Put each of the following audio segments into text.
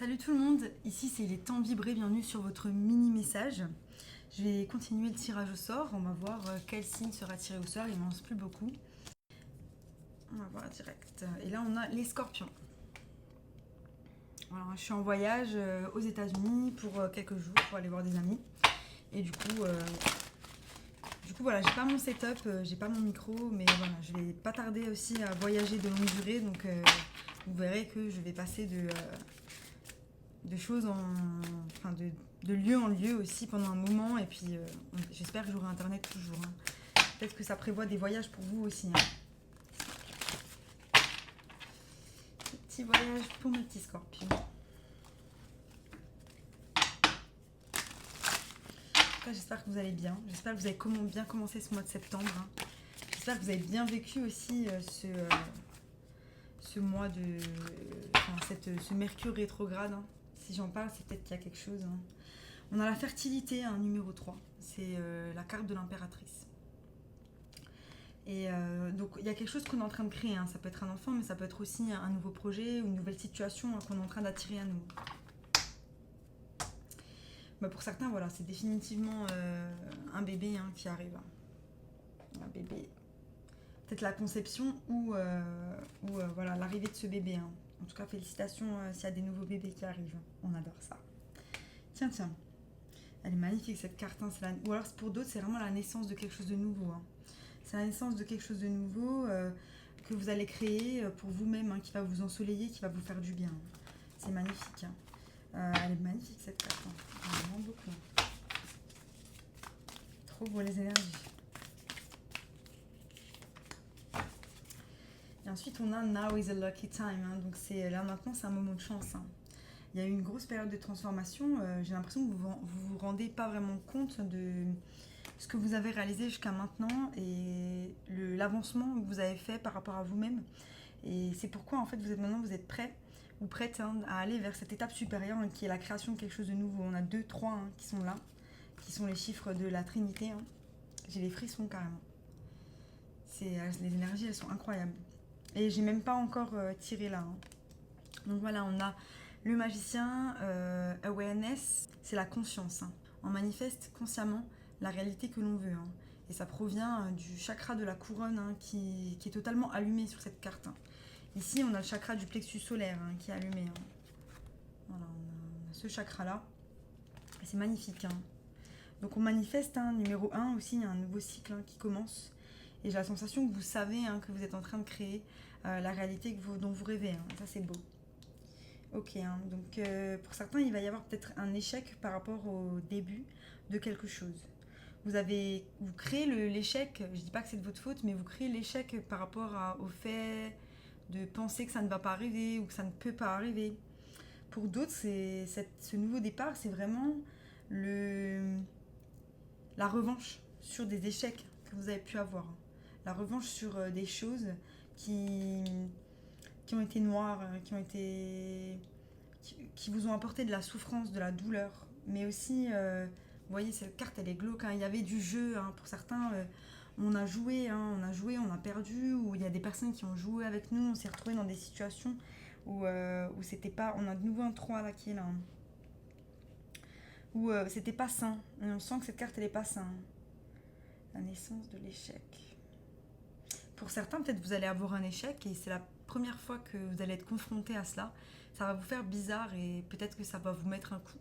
Salut tout le monde, ici c'est les temps vibrés, bienvenue sur votre mini message. Je vais continuer le tirage au sort, on va voir quel signe sera tiré au sort, il m'en reste plus beaucoup. On va voir direct. Et là on a les scorpions. Voilà, je suis en voyage aux États-Unis pour quelques jours pour aller voir des amis. Et du coup voilà, j'ai pas mon setup, j'ai pas mon micro, mais voilà, je vais pas tarder aussi à voyager de longue durée, donc vous verrez que je vais passer de choses de lieu en lieu aussi pendant un moment, et puis j'espère que j'aurai internet toujours. Peut-être que ça prévoit des voyages pour vous aussi. Petit voyage pour mes petits scorpions. J'espère que vous allez bien. J'espère que vous avez bien commencé ce mois de septembre. J'espère que vous avez bien vécu aussi ce mois de. Ce Mercure rétrograde. Si j'en parle, c'est peut-être qu'il y a quelque chose. On a la fertilité, numéro 3. C'est la carte de l'impératrice. Et donc il y a quelque chose qu'on est en train de créer. Ça peut être un enfant, mais ça peut être aussi un nouveau projet ou une nouvelle situation qu'on est en train d'attirer à nous. Pour certains, voilà, c'est définitivement un bébé qui arrive. Un bébé. Peut-être la conception ou voilà, l'arrivée de ce bébé. En tout cas, félicitations s'il y a des nouveaux bébés qui arrivent. On adore ça. Tiens. Elle est magnifique cette carte. Ou alors pour d'autres, c'est vraiment la naissance de quelque chose de nouveau. C'est la naissance de quelque chose de nouveau que vous allez créer pour vous-même, qui va vous ensoleiller, qui va vous faire du bien. C'est magnifique. Elle est magnifique cette carte. Vraiment beaucoup. Trop beau les énergies. Et ensuite on a Now is a lucky time. Donc là maintenant c'est un moment de chance. Il y a eu une grosse période de transformation. J'ai l'impression que vous vous rendez pas vraiment compte de ce que vous avez réalisé jusqu'à maintenant et l'avancement que vous avez fait par rapport à vous-même. Et c'est pourquoi en fait vous êtes prêt ou prête à aller vers cette étape supérieure qui est la création de quelque chose de nouveau. On a 2, 3 qui sont là, qui sont les chiffres de la Trinité. J'ai les frissons carrément. Les énergies, elles sont incroyables. Et j'ai même pas encore tiré là. Donc voilà, on a le magicien, awareness, c'est la conscience. On manifeste consciemment la réalité que l'on veut. Et ça provient du chakra de la couronne qui est totalement allumé sur cette carte. Ici, on a le chakra du plexus solaire qui est allumé. Voilà, on a ce chakra-là. Et c'est magnifique. Donc on manifeste, numéro 1 aussi, il y a un nouveau cycle qui commence. Et j'ai la sensation que vous savez que vous êtes en train de créer la réalité dont vous rêvez. Ça, c'est beau. Ok, donc pour certains, il va y avoir peut-être un échec par rapport au début de quelque chose. Vous créez l'échec, je ne dis pas que c'est de votre faute, mais vous créez l'échec par rapport au fait de penser que ça ne va pas arriver ou que ça ne peut pas arriver. Pour d'autres, ce nouveau départ, c'est vraiment la revanche sur des échecs que vous avez pu avoir. La revanche sur des choses qui ont été noires, qui vous ont apporté de la souffrance, de la douleur. Mais aussi, vous voyez, cette carte, elle est glauque. Il y avait du jeu. Pour certains, on a joué, on a perdu. Ou il y a des personnes qui ont joué avec nous. On s'est retrouvés dans des situations où c'était pas... On a de nouveau un 3 là qui est là. Où c'était pas sain. Et on sent que cette carte, elle est pas sain. La naissance de l'échec. Pour certains, peut-être vous allez avoir un échec et c'est la première fois que vous allez être confronté à cela. Ça va vous faire bizarre et peut-être que ça va vous mettre un coup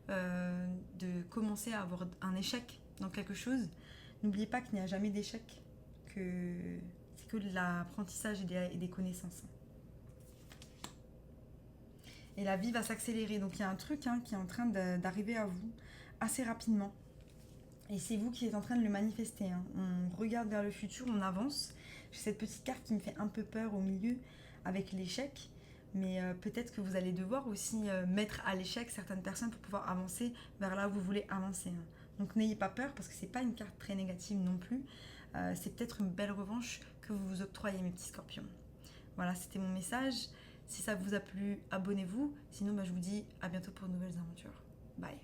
de commencer à avoir un échec dans quelque chose. N'oubliez pas qu'il n'y a jamais d'échec, que c'est que de l'apprentissage et des connaissances. Et la vie va s'accélérer. Donc il y a un truc qui est en train d'arriver à vous assez rapidement. Et c'est vous qui êtes en train de le manifester. On regarde vers le futur, on avance. J'ai cette petite carte qui me fait un peu peur au milieu avec l'échec. Mais peut-être que vous allez devoir aussi mettre à l'échec certaines personnes pour pouvoir avancer vers là où vous voulez avancer. Donc n'ayez pas peur parce que c'est pas une carte très négative non plus. C'est peut-être une belle revanche que vous vous octroyez, mes petits scorpions. Voilà, c'était mon message. Si ça vous a plu, abonnez-vous. Sinon, je vous dis à bientôt pour de nouvelles aventures. Bye.